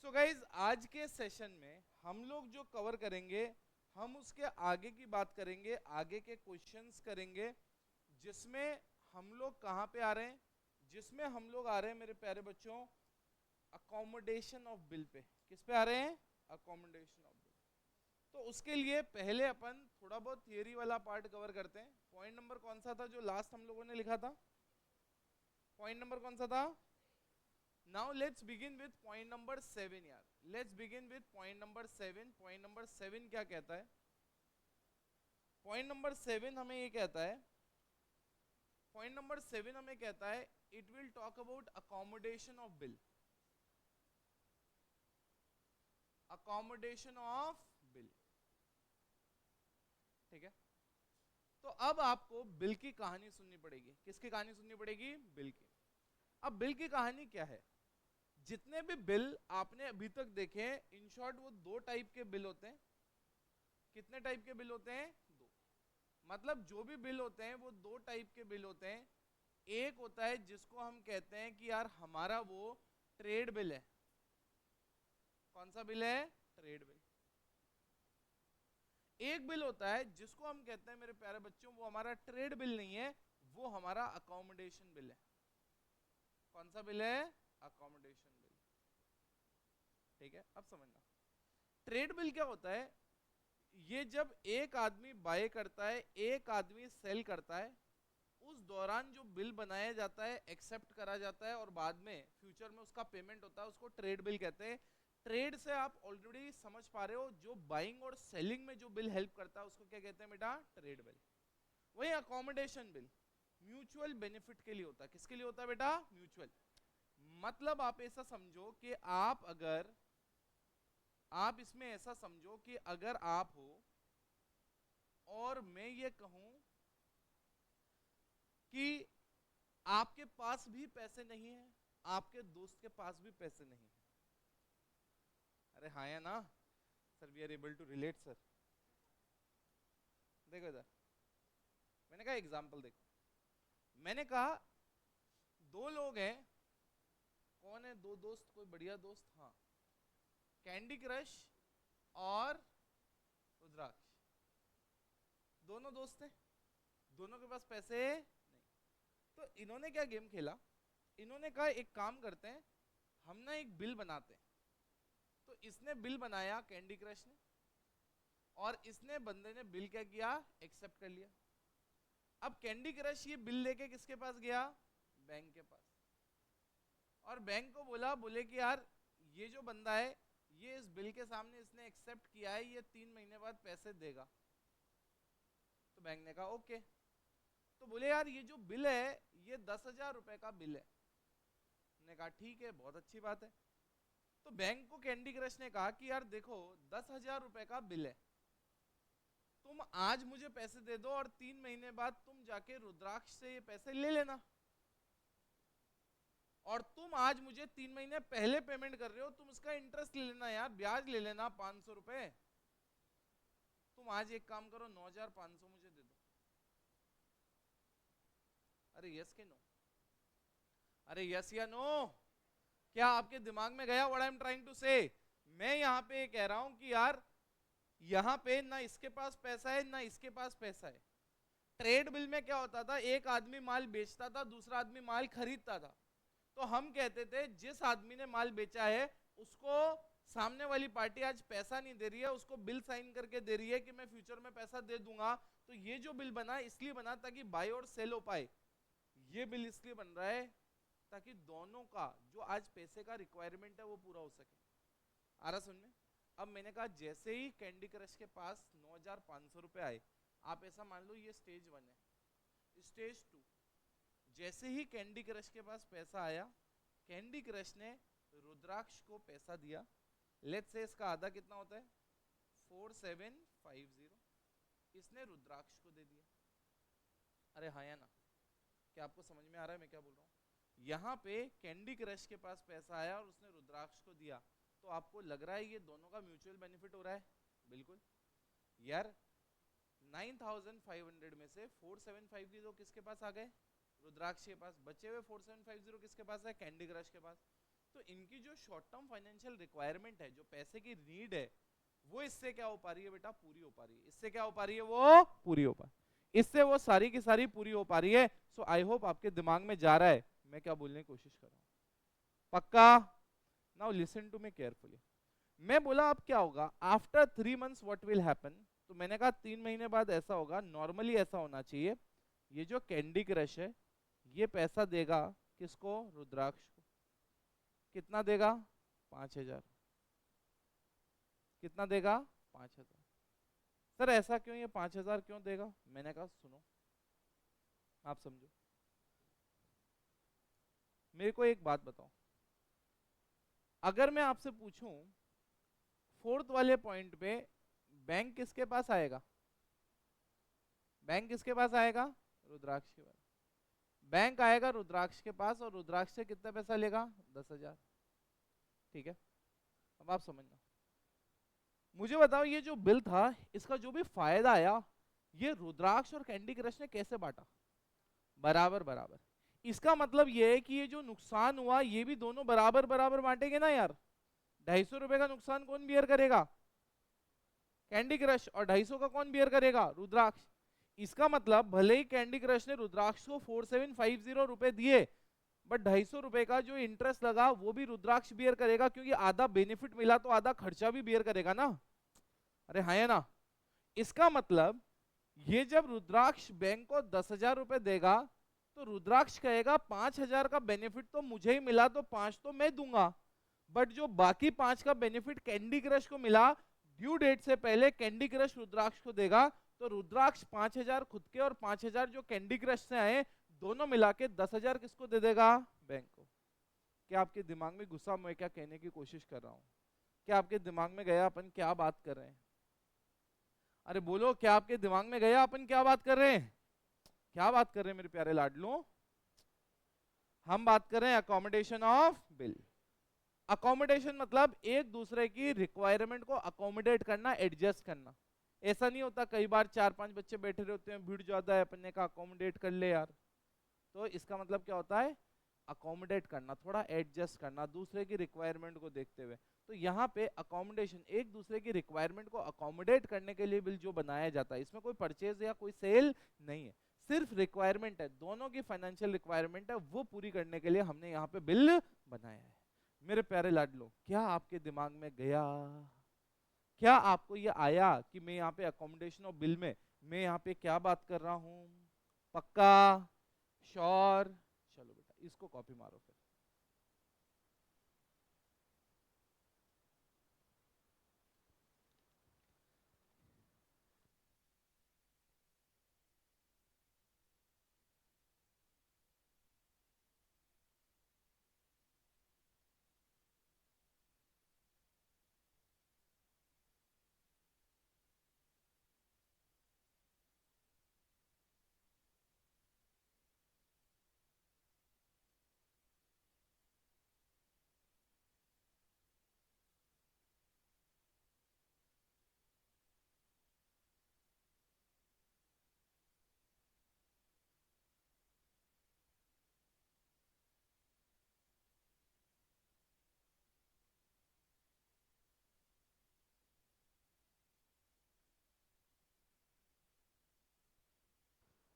So guys आज के session में हम लोग जो कवर करेंगे, हम उसके आगे की बात करेंगे, आगे के क्वेश्चंस करेंगे, जिसमें हम लोग कहाँ पे आ रहे हैं, जिसमें हम लोग आ रहे हैं मेरे प्यारे बच्चों अकोमोडेशन ऑफ बिल पे। किस पे आ रहे हैं? Accommodation of bill. तो उसके लिए पहले अपन थोड़ा बहुत थियरी वाला पार्ट कवर करते हैं। पॉइंट नंबर कौन सा था जो लास्ट हम लोगों ने लिखा था? पॉइंट नंबर कौन सा था? Now let's begin with point number 7 यार। Let's begin with point number 7। Point number 7 क्या कहता है? पॉइंट नंबर 7 हमें ये कहता है, पॉइंट नंबर 7 हमें कहता है it will talk about accommodation of bill. Accommodation of bill, ठीक है। तो अब आपको बिल की कहानी सुननी पड़ेगी। किसकी कहानी सुननी पड़ेगी? बिल की। अब बिल की कहानी क्या है? जितने भी बिल आपने अभी तक देखे, इन शॉर्ट वो दो टाइप के बिल होते हैं। कितने टाइप के बिल होते हैं? दो। मतलब जो भी बिल होते हैं वो दो टाइप के बिल होते हैं। एक होता है जिसको हम कहते हैं कि यार हमारा वो ट्रेड बिल है। कौन सा बिल है? Trade bill. एक बिल होता है जिसको हम कहते हैं मेरे प्यारे बच्चों, वो हमारा ट्रेड बिल नहीं है, वो हमारा अकोमोडेशन बिल है। कौन सा बिल है? Accommodation bill. ठीक है, अब समझना। ट्रेड बिल क्या होता है? ये जब एक आदमी बाय करता है, एक आदमी सेल करता है, उस दौरान जो बिल बनाया जाता है, एक्सेप्ट करा जाता है और बाद में फ्यूचर में उसका पेमेंट होता है, उसको ट्रेड बिल कहते हैं। ट्रेड से आप ऑलरेडी समझ पा रहे हो, जो बाइंग और सेलिंग में जो बिल हेल्प करता है उसको क्या कहते हैं बेटा? Trade bill. वही अकोमोडेशन बिल म्यूचुअल बेनिफिट के लिए होता है। किसके लिए होता है बेटा? म्यूचुअल। मतलब आप ऐसा समझो कि आप इसमें ऐसा समझो कि अगर आप हो और मैं ये कहूं कि आपके पास भी पैसे नहीं है, आपके दोस्त के पास भी पैसे नहीं है। अरे हाँ या ना? Sir we are able to relate sir. देखो इधर, मैंने कहा एग्जाम्पल देखो। मैंने कहा दो लोग हैं। कौन है दो दोस्त? कोई बढ़िया दोस्त? हाँ, कैंडी क्रश और रुद्राक्ष। दोनों दोस्त हैं, दोनों के पास पैसे नहीं। तो इन्होंने क्या गेम खेला? इन्होंने कहा एक काम करते हैं, हम ना एक बिल बनाते हैं। तो इसने बिल बनाया, कैंडी क्रश ने, और इसने बंदे ने बिल क्या किया? एक्सेप्ट कर लिया। अब कैंडी क्रश ये बिल लेके किसके पास गया? बैंक के पास। और बैंक को बोले कि यार ये जो बंदा है, ये इस बिल के सामने इसने एक्सेप्ट किया है, ये 3 महीने बाद पैसे देगा। तो बैंक ने कहा ओके। तो बोले यार ये जो बिल है ये 10,000 रुपए का बिल है। ने कहा ठीक है, बहुत अच्छी बात है। तो बैंक को कैंडी क्रश ने कहा कि यार देखो 10,000 रुपए का बिल है, तुम आज मुझे पैसे दे दो और 3 महीने बाद तुम जाके रुद्राक्ष से ये पैसे ले लेना। और तुम आज मुझे 3 महीने पहले पेमेंट कर रहे हो, तुम उसका इंटरेस्ट ले लेना यार, ब्याज ले लेना 500 रुपए। तुम आज एक काम करो, 9,500 मुझे दे दो। अरे यस के नो? अरे यस या नो? क्या आपके दिमाग में गया what I am trying to say? मैं यहां पे कह रहा हूं कि यार यहां पे ना इसके पास पैसा है ना इसके पास पैसा है। ट्रेड बिल में क्या होता था? एक आदमी माल बेचता था, दूसरा आदमी माल खरीदता था। तो हम कहते थे जिस आदमी ने माल बेचा है उसको सामने वाली पार्टी आज पैसा नहीं दे रही है, उसको बिल साइन करके दे रही है कि मैं फ्यूचर में पैसा दे दूंगा। तो ये जो बिल बना इसलिए बना ताकि बाय और सेल हो पाए। ये बिल इसलिए बन रहा है ताकि दोनों का जो आज पैसे का रिक्वायरमेंट है वो पूरा हो सके। आ रहा सुन में? अब मैंने कहा जैसे ही कैंडी क्रश के पास 9,500 रुपए आए, आप ऐसा मान लो ये स्टेज 1 है। स्टेज 2, जैसे ही कैंडी क्रश के पास पैसा आया, कैंडी क्रश ने रुद्राक्ष को पैसा दिया। लेट्स से इसका आधा कितना होता है? 4750। इसने रुद्राक्ष को दे दिया। अरे हाँ या ना? क्या आपको समझ में आ रहा है मैं क्या बोल रहा हूँ? यहाँ पे कैंडी क्रश के पास पैसा आया और उसने रुद्राक्ष को दिया। तो आपको लग रहा है ये दोनों का म्यूचुअल बेनिफिट हो रहा है? बिल्कुल यार। 9,500 में से 4,750 तो किसके पास आ गए? रुद्राक्ष के पास। बचे हुए 4,750 किसके पास है? कैंडी क्रश के पास। तो इनकी जो शॉर्ट टर्म फाइनेंशियल रिक्वायरमेंट है, जो पैसे की नीड है, वो इससे क्या हो पा रही है बेटा, पूरी हो पा रही है। इससे क्या हो पा रही है, वो पूरी हो पा रही है, इससे वो सारी की सारी पूरी हो पा रही है। सो आई होप आपके दिमाग में जा रहा है मैं क्या बोलने की कोशिश कर रहा हूँ, पक्का। Now listen to me carefully. मैं बोला अब क्या होगा after 3 months what will happen, तो मैंने कहा 3 महीने बाद ऐसा होगा, नॉर्मली ऐसा होना चाहिए। ये जो कैंडी क्रश है ये पैसा देगा किसको, रुद्राक्ष को। कितना देगा, 5,000। कितना देगा, 5,000। सर ऐसा क्यों, ये 5,000 क्यों देगा? मैंने कहा सुनो, आप समझो, मेरे को एक बात बताओ। अगर मैं आपसे पूछूं फोर्थ वाले पॉइंट पे, बैंक किसके पास आएगा, बैंक किसके पास आएगा, रुद्राक्ष के पास। बैंक आएगा रुद्राक्ष के पास और रुद्राक्ष से कितना पैसा लेगा, 10,000। ठीक है, अब आप समझना। मुझे बताओ ये जो बिल था इसका जो भी फायदा आया, ये रुद्राक्ष और कैंडी क्रश ने कैसे बांटा, बराबर बराबर। इसका मतलब ये है कि ये जो नुकसान हुआ ये भी दोनों बराबर बराबर बांटेंगे ना यार। 250 रुपए का नुकसान कौन बियर करेगा, कैंडी क्रश, और 250 का कौन बियर करेगा, रुद्राक्ष। इसका मतलब भले ही कैंडी क्रश ने रुद्राक्ष को 4750 रुपए दिए, बट 250 रुपए का जो इंटरेस्ट लगा वो भी रुद्राक्ष बियर करेगा, क्योंकि आधा बेनिफिट मिला तो आधा खर्चा भी बियर करेगा ना। अरे हाँ है ना। इसका मतलब ये जब रुद्राक्ष बैंक को 10,000 रुपए देगा तो रुद्राक्ष कहेगा 5,000 का बेनिफिट तो मुझे ही मिला, तो 5 तो मैं दूंगा, बट जो बाकी 5 का बेनिफिट कैंडी क्रश को मिला, ड्यू डेट से पहले कैंडी क्रश रुद्राक्ष को देगा। तो रुद्राक्ष 5,000 खुद के और 5,000 जो कैंडी क्रश से आए, दोनों मिला के 10,000 किसको दे देगा, बैंक को। क्या आपके दिमाग में घुसा मैं क्या कहने की कोशिश कर रहा हूं, क्या आपके दिमाग में गया अपन क्या बात कर रहे हैं? अरे बोलो, क्या आपके दिमाग में गया अपन क्या बात कर रहे हैं, क्या बात कर रहे हैं मेरे प्यारे लाडलो? हम बात कर रहे हैं अकोमोडेशन ऑफ बिल। अकोमोडेशन मतलब एक दूसरे की रिक्वायरमेंट को अकोमोडेट करना, एडजस्ट करना। ऐसा नहीं होता, कई बार 4-5 बच्चे बैठे रहते हैं, भीड़ ज्यादा है, अपन ने कहा अकोमोडेट कर ले यार। तो इसका मतलब क्या होता है, अकोमोडेट करना, थोड़ा एडजस्ट करना दूसरे की रिक्वायरमेंट को देखते हुए। तो यहाँ पे अकोमोडेशन एक दूसरे की रिक्वायरमेंट को अकोमोडेट करने के लिए बिल जो बनाया जाता है, इसमें कोई परचेज या कोई सेल नहीं है, सिर्फ रिक्वायरमेंट है, दोनों की फाइनेंशियल रिक्वायरमेंट है, वो पूरी करने के लिए हमने यहाँ पे बिल बनाया है। मेरे प्यारे लाडलो, क्या आपके दिमाग में गया, क्या आपको ये आया कि मैं यहाँ पे अकोमोडेशन और बिल में मैं यहाँ पे क्या बात कर रहा हूँ, पक्का, श्योर? चलो बेटा इसको कॉपी मारो फिर।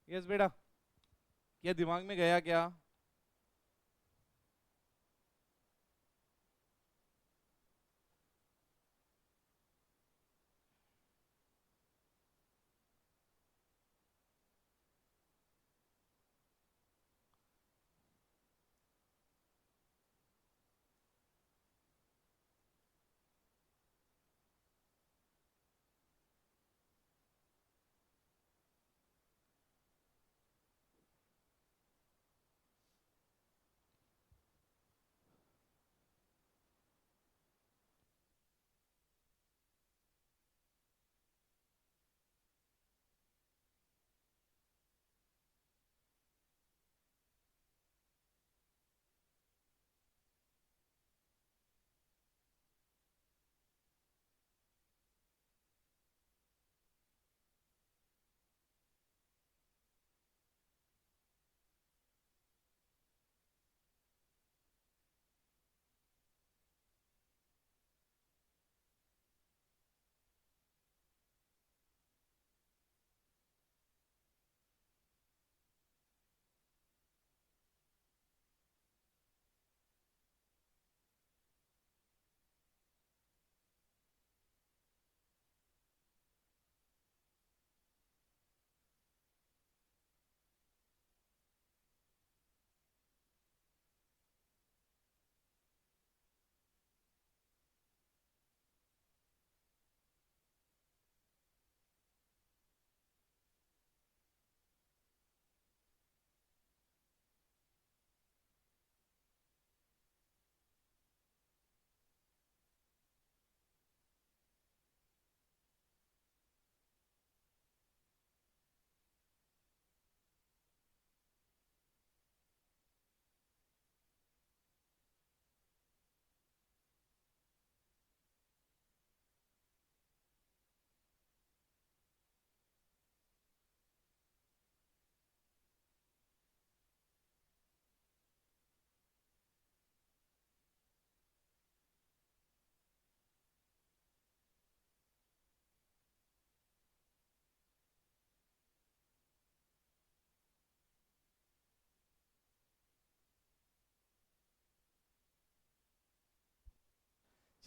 यस बेटा, क्या दिमाग में गया क्या?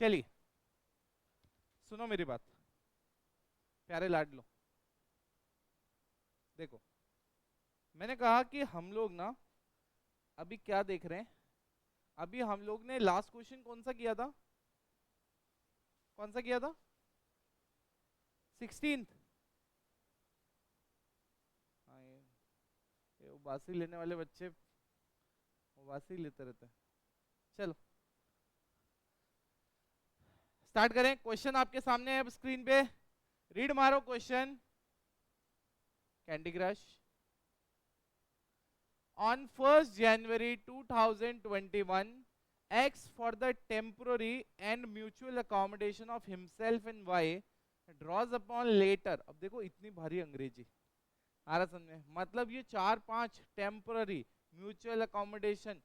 चलिए सुनो मेरी बात, प्यारे लाडलो। देखो, मैंने कहा कि हम लोग ना अभी क्या देख रहे हैं, अभी हम लोग ने लास्ट क्वेश्चन कौन सा किया था, कौन सा किया था, 16th। हाँ, ये उबासी लेने वाले बच्चे उबासी लेते रहते हैं। चलो स्टार्ट करें। क्वेश्चन आपके सामने है अब स्क्रीन पे, रीड मारो question. Candy crush, on 1st January 2021, X, for the temporary and mutual accommodation of himself and Y, draws upon later। अब देखो इतनी भारी अंग्रेजी आ रहा समझ में, मतलब ये 4-5 टेम्पररी, म्यूचुअल अकोमोडेशन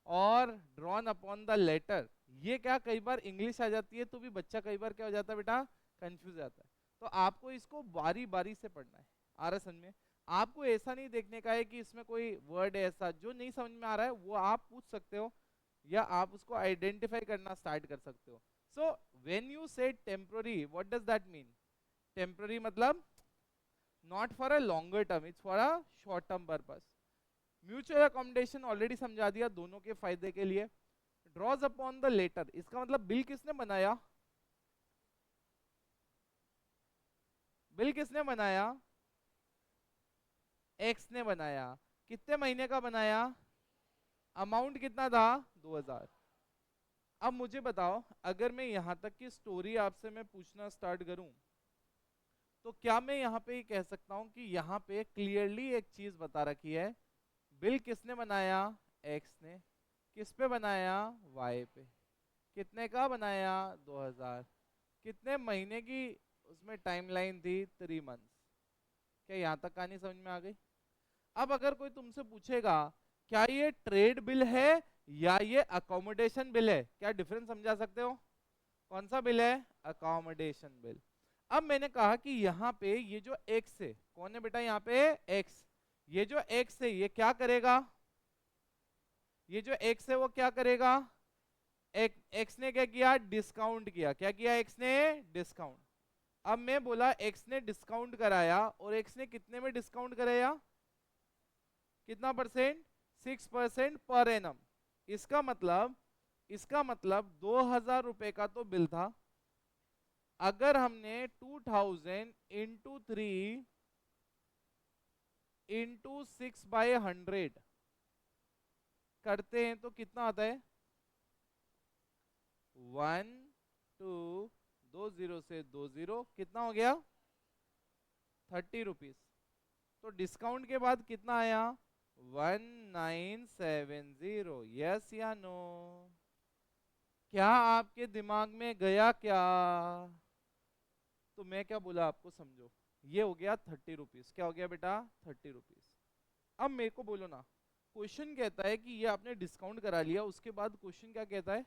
और ड्रॉन अपॉन द लेटर, ये क्या कई बार इंग्लिश आ जाती है तो भी बच्चा कई बार क्या हो जाता है बेटा, कंफ्यूज हो जाता है। तो आपको इसको बारी बारी से पढ़ना है, आ रहा समझ में। आपको ऐसा नहीं देखने का है कि इसमें कोई वर्ड है ऐसा जो नहीं समझ में आ रहा है वो आप पूछ सकते हो या आप उसको आइडेंटिफाई करना स्टार्ट कर सकते हो। So when you say temporary, what does that mean? Temporary मतलब not for a longer term, it's for a short term purpose. Mutual accommodation already समझा दिया, दोनों के फायदे के लिए। ड्रॉज अपॉन द लेटर, इसका मतलब बिल किसने बनाया, बिल किसने बनाया, एक्स ने बनाया। कितने महीने का बनाया, अमाउंट कितना था, 2000। अब मुझे बताओ, अगर मैं यहां तक की स्टोरी आपसे मैं पूछना स्टार्ट करूं तो क्या मैं यहाँ पे कह सकता हूं कि यहाँ पे क्लियरली एक चीज बता रखी है, बिल किसने बनाया, एक्स ने। किस पे बनाया, वाई पे। कितने का बनाया, 2000। कितने महीने की उसमें टाइमलाइन थी, 3 मंथ्स। क्या यहाँ तक कहानी समझ में आ गई? अब अगर कोई तुमसे पूछेगा क्या ये ट्रेड बिल है या ये अकोमोडेशन बिल है, क्या डिफरेंस समझा सकते हो? कौन सा बिल है, अकोमोडेशन बिल। अब मैंने कहा कि यहाँ पे ये जो एक्स है, कौन है बेटा यहाँ पे, एक्स। ये जो एक्स है ये क्या करेगा, ये जो एक्स है वो क्या करेगा, एक्स ने क्या किया, डिस्काउंट किया। क्या किया एक्स ने, डिस्काउंट। अब मैं बोला एक्स ने डिस्काउंट कराया, और एक्स ने कितने में डिस्काउंट कराया, कितना परसेंट, 6% पर एनम। इसका मतलब, इसका मतलब 2000 रुपए का तो बिल था। अगर हमने 2000 इंटू 3 इंटू 6/100 करते हैं तो कितना आता है, 1 2 2 0 से 2 0, कितना हो गया, 30 रुपीज। तो डिस्काउंट के बाद कितना आया, 1970। यस या नो? क्या आपके दिमाग में गया क्या? तो मैं क्या बोला आपको, समझो ये हो गया 30 रुपीज। क्या हो गया बेटा, 30 रुपीज। अब मेरे को बोलो ना, क्वेश्चन कहता है कि ये आपने डिस्काउंट करा लिया, उसके बाद क्वेश्चन क्या कहता है,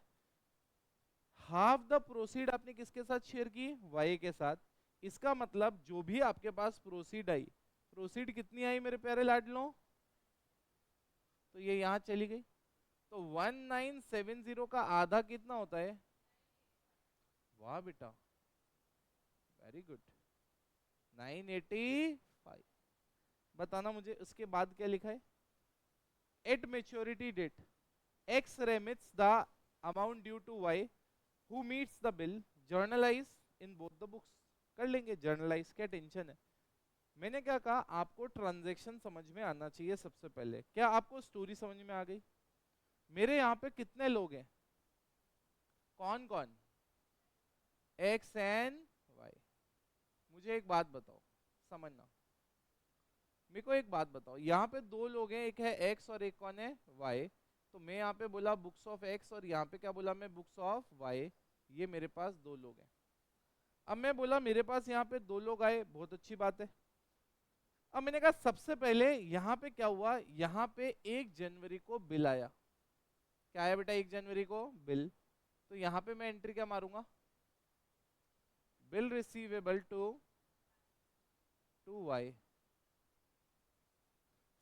हाफ द प्रोसीड आपने किसके साथ शेयर की, वाई के साथ। इसका मतलब जो भी आपके पास प्रोसीड आई, प्रोसीड कितनी आई मेरे प्यारे लाडलो, तो ये यहां चली गई। तो 1970 का आधा कितना होता है, वाह बेटा वेरी गुड, 985। बताना मुझे उसके बाद क्या लिखा है, at maturity date X remits the amount due to Y who meets the bill, journalize in both the books. कर लेंगे जर्नलाइज, क्या टेंशन है। मैंने क्या कहा, आपको ट्रांजैक्शन समझ में आना चाहिए सबसे पहले। क्या आपको स्टोरी समझ में आ गई? मेरे यहाँ पे कितने लोग हैं, कौन कौन, एक्स एंड वाई। मुझे एक बात बताओ, समझना, मेरे को एक बात बताओ, यहाँ पे दो लोग हैं, एक है एक्स और एक कौन है, वाई। तो मैं यहाँ पे बोला बुक्स ऑफ एक्स और यहाँ पे क्या बोला मैं, बुक्स ऑफ वाई। ये मेरे पास दो लोग हैं। अब मैं बोला मेरे पास यहाँ पे दो लोग आए, बहुत अच्छी बात है। अब मैंने कहा सबसे पहले यहाँ पे क्या हुआ, यहाँ पे 1 जनवरी को बिल आया। क्या आया बेटा, 1 जनवरी को बिल। तो यहाँ पे मैं एंट्री क्या मारूंगा, बिल रिसीवेबल टू वाई।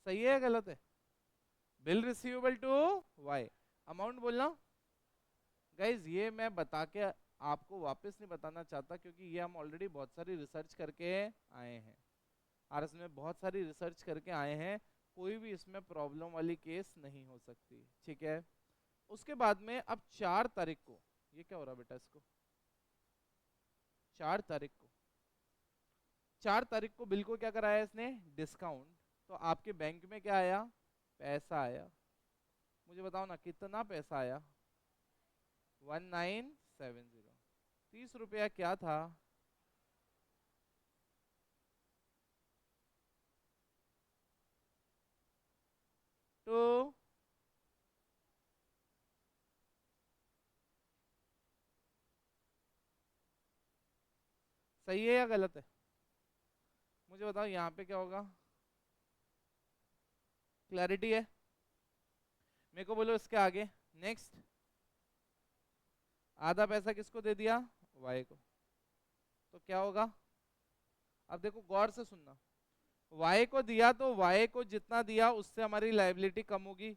सही है या गलत है, bill receivable to Y. Amount बोलना गाइज, ये मैं बता के आपको वापस नहीं बताना चाहता, क्योंकि ये हम ऑलरेडी बहुत सारी रिसर्च करके आए हैं और इसमें बहुत सारी रिसर्च करके आए हैं, कोई भी इसमें प्रॉब्लम वाली केस नहीं हो सकती, ठीक है। उसके बाद में अब 4 तारीख को, ये क्या हो रहा बेटा इसको, 4 तारीख को, 4 तारीख को बिल को क्या कराया इसने, डिस्काउंट। तो आपके बैंक में क्या आया, पैसा आया। मुझे बताओ ना कितना पैसा आया, 1970। 30 रुपया क्या था, तो सही है या गलत है, मुझे बताओ यहाँ पे क्या होगा, क्लैरिटी है, मेरे को बोलो इसके आगे। नेक्स्ट, आधा पैसा किसको दे दिया, वाई को, तो क्या होगा, अब देखो गौर से सुनना, वाई को दिया तो वाई को जितना दिया उससे हमारी लाइबिलिटी कम होगी,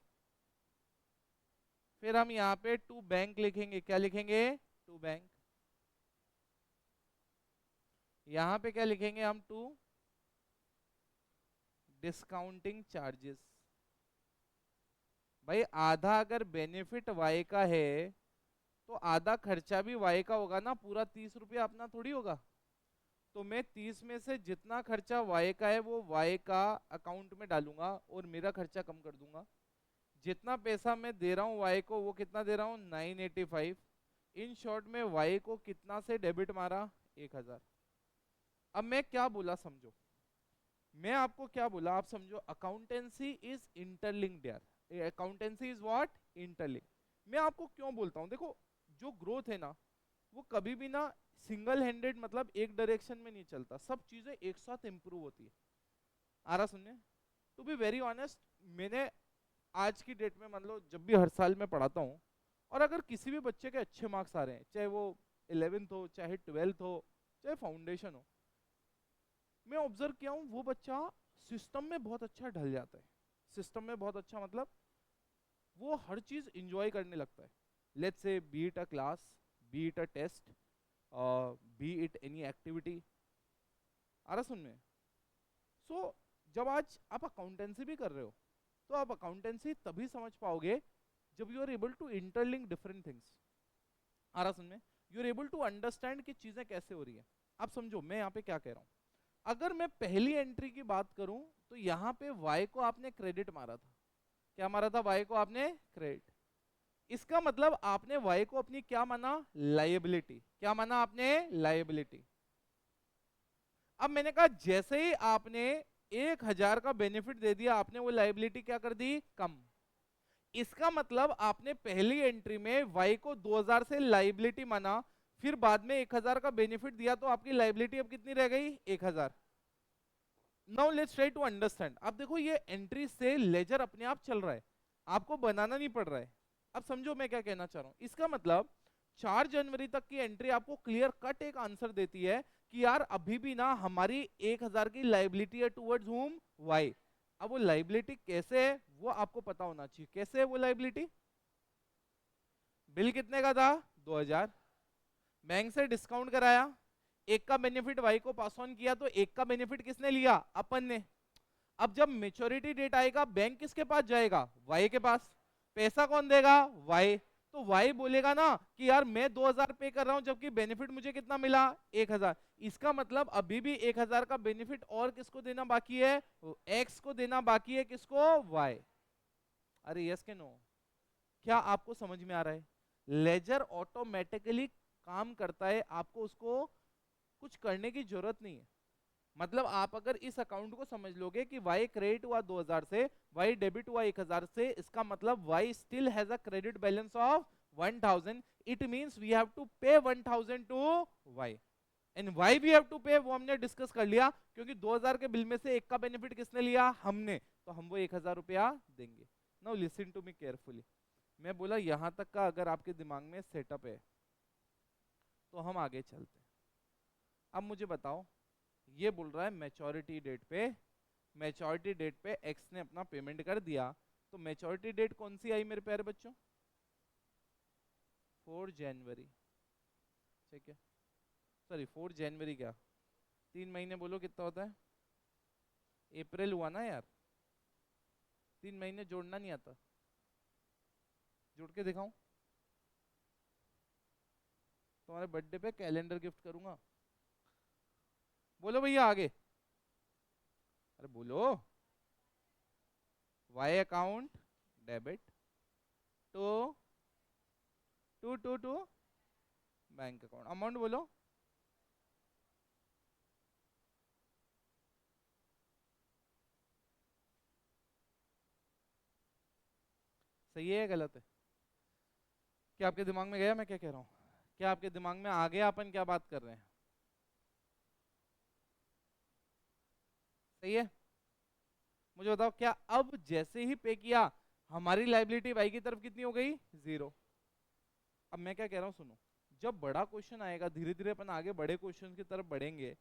फिर हम यहाँ पे टू बैंक लिखेंगे, क्या लिखेंगे, टू बैंक। यहाँ पे क्या लिखेंगे हम, टू डिस्काउंटिंग चार्जेस। भाई आधा अगर बेनिफिट वाई का है तो आधा खर्चा भी वाई का होगा ना, पूरा 30 रुपया अपना थोड़ी होगा। तो मैं 30 में से जितना खर्चा वाई का है वो वाई का अकाउंट में डालूंगा और मेरा खर्चा कम कर दूंगा। जितना पैसा मैं दे रहा हूँ वाई को, वो कितना दे रहा हूँ, 985। इन शॉर्ट में वाई को कितना से डेबिट मारा, 1000। अब मैं क्या बोला समझो, मैं आपको क्या बोला आप समझो, अकाउंटेंसी इज इंटरलिंक्ड यार, अकाउंटेंसी इज व्हाट, इंटरलिंक। मैं आपको क्यों बोलता हूँ, देखो जो ग्रोथ है ना वो कभी भी ना सिंगल हैंडेड मतलब एक डायरेक्शन में नहीं चलता, सब चीजें एक साथ इंप्रूव होती है। आ रहा सुनने, टू बी वेरी ऑनेस्ट, मैंने आज की डेट में मान लो जब भी हर साल मैं पढ़ाता हूँ, और अगर किसी भी बच्चे के अच्छे मार्क्स आ रहे हैं, चाहे वो 11th हो, चाहे 12th हो, चाहे फाउंडेशन हो, मैं ऑब्जर्व किया हूँ वो बच्चा सिस्टम में बहुत अच्छा ढल जाता है। सिस्टम में बहुत अच्छा मतलब वो हर चीज इंजॉय करने लगता है। Let's say be it a class, be it a test, be it any activity. आ रहा सुन में, सो जब आज आप अकाउंटेंसी भी कर रहे हो तो आप अकाउंटेंसी तभी समझ पाओगे जब you are able to interlink different things. आ रहा सुन में, you are able to understand कि चीजें कैसे हो रही है। आप समझो मैं यहाँ पे क्या कह रहा हूँ, अगर मैं पहली एंट्री की बात करूं तो यहाँ पे y को आपने क्रेडिट मारा था, क्या मारा था, y को आपने क्रेडिट। इसका मतलब आपने y को अपनी क्या माना, लायबिलिटी। क्या माना आपने, लायबिलिटी। अब मैंने कहा जैसे ही आपने 1000 का बेनिफिट दे दिया, आपने वो लायबिलिटी क्या कर दी, कम। इसका मतलब आपने पहली एंट्री में y को 2000 से लायबिलिटी माना, फिर बाद में 1000 का बेनिफिट दिया, तो आपकी लायबिलिटी अब कितनी रह गई, 1000। Now let's try to understand. अब देखो ये एंट्री से लेजर अपने आप चल रहा है, आपको बनाना नहीं पड़ रहा है। अब समझो मैं क्या कहना चाह रहा हूं, इसका मतलब 4 जनवरी तक की एंट्री आपको क्लियर कट एक आंसर देती है कि यार अभी भी ना हमारी 1000 की लाइबिलिटी है टुवर्ड्स हुम, वाई। अब वो लाइबिलिटी कैसे है वो आपको पता होना चाहिए, कैसे है वो लाइबिलिटी। बिल कितने का था, 2000, बैंक से डिस्काउंट कराया, एक का बेनिफिट वाई को पास ऑन किया, तो एक का बेनिफिट किसने लिया, अपन ने। अब जब मेच्योरिटी डेट आएगा बैंक किसके पास जाएगा, वाई के पास। पैसा कौन देगा, वाई। तो वाई बोलेगा ना कि यार मैं 2000 पे कर रहा हूं जबकि बेनिफिट मुझे कितना मिला, 1000। इसका मतलब अभी भी 1000 का बेनिफिट और किसको देना बाकी है, एक्स को देना बाकी है, किसको, वाई। अरे यस के नो, क्या आपको समझ में आ रहा है, लेजर ऑटोमेटिकली काम करता है, आपको उसको कुछ करने की जरूरत नहीं है। मतलब आप अगर इस अकाउंट को समझ लोगे कि y क्रेडिट हुआ 2000 से, y डेबिट हुआ 1000 से, इसका मतलब y still has a credit balance of 1000। It means we have to pay 1000 to y, and y we have to pay वो हमने डिस्कस कर लिया, क्योंकि 2000 के बिल में से एक का बेनिफिट किसने लिया, हमने, तो हम वो 1000 रुपया देंगे। Now listen to me carefully, मैं बोला यहां तक का अगर आपके दिमाग में सेटअप है तो हम आगे चलते हैं। अब मुझे बताओ, ये बोल रहा है मैच्योरिटी डेट पे, मैच्योरिटी डेट पे एक्स ने अपना पेमेंट कर दिया, तो मैच्योरिटी डेट कौन सी आई मेरे प्यारे बच्चों, 4 जनवरी। ठीक है, सॉरी 4 जनवरी क्या, 3 महीने बोलो कितना होता है, अप्रैल हुआ ना यार, 3 महीने जोड़ना नहीं आता, जोड़ के दिखाऊं, तुम्हारे बर्थडे पे कैलेंडर गिफ्ट करूंगा, बोलो भैया आगे, अरे बोलो, Y account debit to to to to bank account, amount बोलो, सही है या गलत है? क्या आपके दिमाग में गया मैं क्या कह रहा हूँ? क्या आपके दिमाग में आ गया अपन क्या बात कर रहे हैं? सही है। मुझे बताओ, क्या अब जैसे ही पे किया हमारी लाइबिलिटी वाई की तरफ कितनी हो गई? 0। अब मैं क्या कह रहा हूँ सुनो, जब बड़ा क्वेश्चन आएगा धीरे धीरे अपन आगे बड़े क्वेश्चन की तरफ बढ़ेंगे,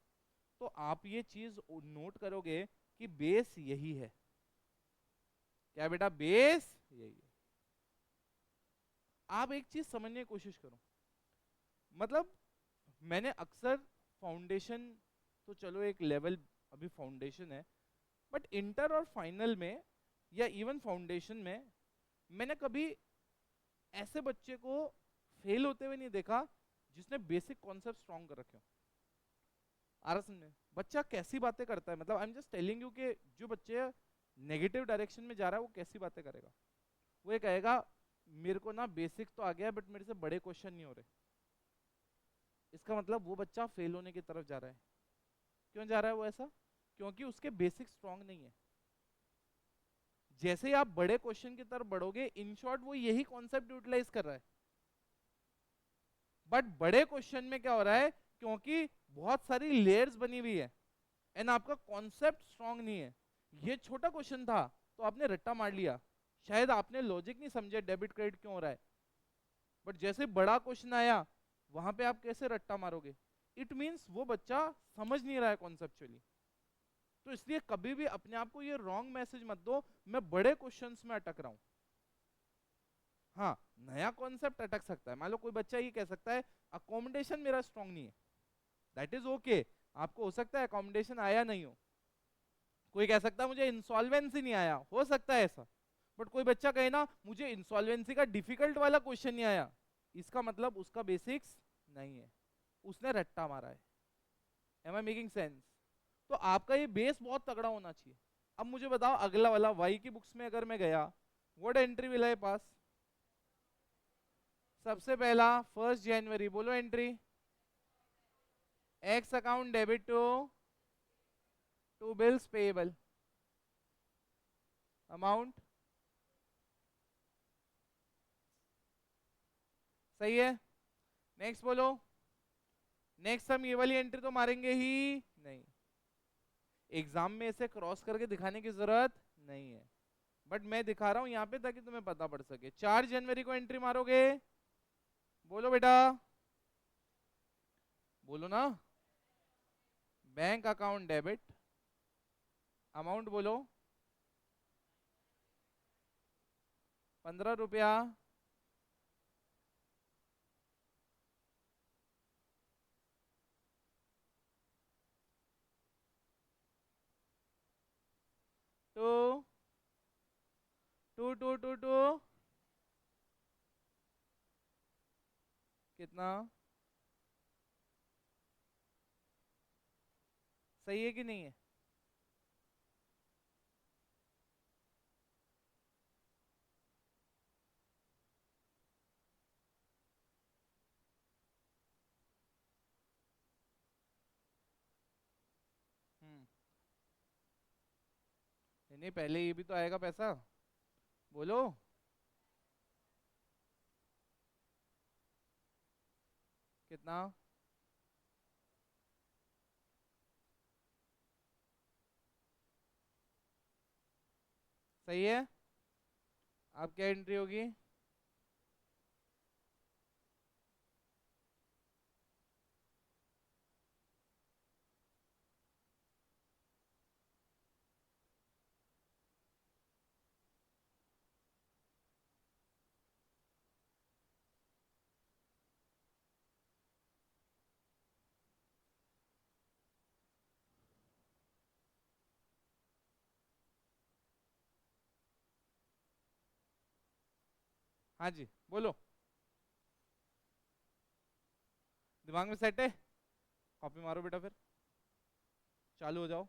तो आप ये चीज नोट करोगे कि बेस यही है। क्या बेटा? बेस यही है। आप एक चीज समझने की कोशिश करो, मतलब मैंने अक्सर फाउंडेशन, तो चलो एक लेवल अभी फाउंडेशन है, बट इंटर और फाइनल में या इवन फाउंडेशन में मैंने कभी ऐसे बच्चे को फेल होते हुए नहीं देखा जिसने बेसिक कॉन्सेप्ट स्ट्रॉन्ग कर रखे हो। आ रहा समझे बच्चा कैसी बातें करता है? मतलब I am just telling you कि जो बच्चे नेगेटिव डायरेक्शन में जा रहा है वो कैसी बातें करेगा। वो ये कहेगा मेरे को ना बेसिक तो आ गया बट मेरे से बड़े क्वेश्चन नहीं हो रहे। इसका मतलब वो बच्चा फेल होने की तरफ जा रहा है। क्यों जा रहा है वो ऐसा? क्योंकि उसके बेसिक स्ट्रांग नहीं है। जैसे ही आप बड़े क्वेश्चन की तरफ बढ़ोगे, इन शॉर्ट वो यही कॉन्सेप्ट यूटिलाइज कर रहा है, बट बड़े क्वेश्चन में क्या हो रहा है, क्योंकि बहुत सारी लेयर्स बनी हुई है एंड आपका कॉन्सेप्ट स्ट्रांग नहीं है। ये छोटा क्वेश्चन था तो आपने रट्टा मार लिया, शायद आपने लॉजिक नहीं समझे डेबिट क्रेडिट क्यों हो रहा है, बट जैसे बड़ा क्वेश्चन आया वहां पे आप कैसे रट्टा मारोगे? इट मींस वो बच्चा समझ नहीं रहा है कॉन्सेप्चुअली। तो इसलिए कभी भी अपने आप को ये रॉन्ग मैसेज मत दो मैं बड़े क्वेश्चंस में अटक रहा हूं। हाँ, नया कॉन्सेप्ट अटक सकता है। मान लो कोई बच्चा ये कह सकता है अकोमोडेशन मेरा स्ट्रांग नहीं है, दैट इज ओके। आपको हो सकता है अकोमोडेशन आया नहीं हो। कोई कह सकता है मुझे इंसॉल्वेंसी नहीं आया, हो सकता है ऐसा। बट कोई बच्चा कहे ना मुझे इंसॉल्वेंसी का डिफिकल्ट वाला क्वेश्चन नहीं आया, इसका मतलब उसका बेसिक्स नहीं है, उसने रट्टा मारा है। Am I making sense? तो आपका ये बेस बहुत तगड़ा होना चाहिए। अब मुझे बताओ अगला वाला वाई की बुक्स में अगर मैं गया, what entry will I pass? सबसे पहला 1 जनवरी, बोलो entry. X account debit to bills payable, amount सही है। नेक्स्ट बोलो। नेक्स्ट हम ये वाली एंट्री तो मारेंगे ही नहीं, एग्जाम में इसे क्रॉस करके दिखाने की जरूरत नहीं है, बट मैं दिखा रहा हूं यहां पे ताकि तुम्हें पता पड़ सके। 4 जनवरी को एंट्री मारोगे? बोलो बेटा, बोलो ना। बैंक अकाउंट डेबिट, अमाउंट बोलो। 15 रुपया। To to to to to कितना? सही है कि नहीं है? हम्म। नहीं पहले ये भी तो आएगा पैसा, बोलो। कितना? सही है। अब क्या एंट्री होगी? हाँ जी बोलो। दिमाग में सेट है? कॉपी मारो बेटा, फिर चालू हो जाओ।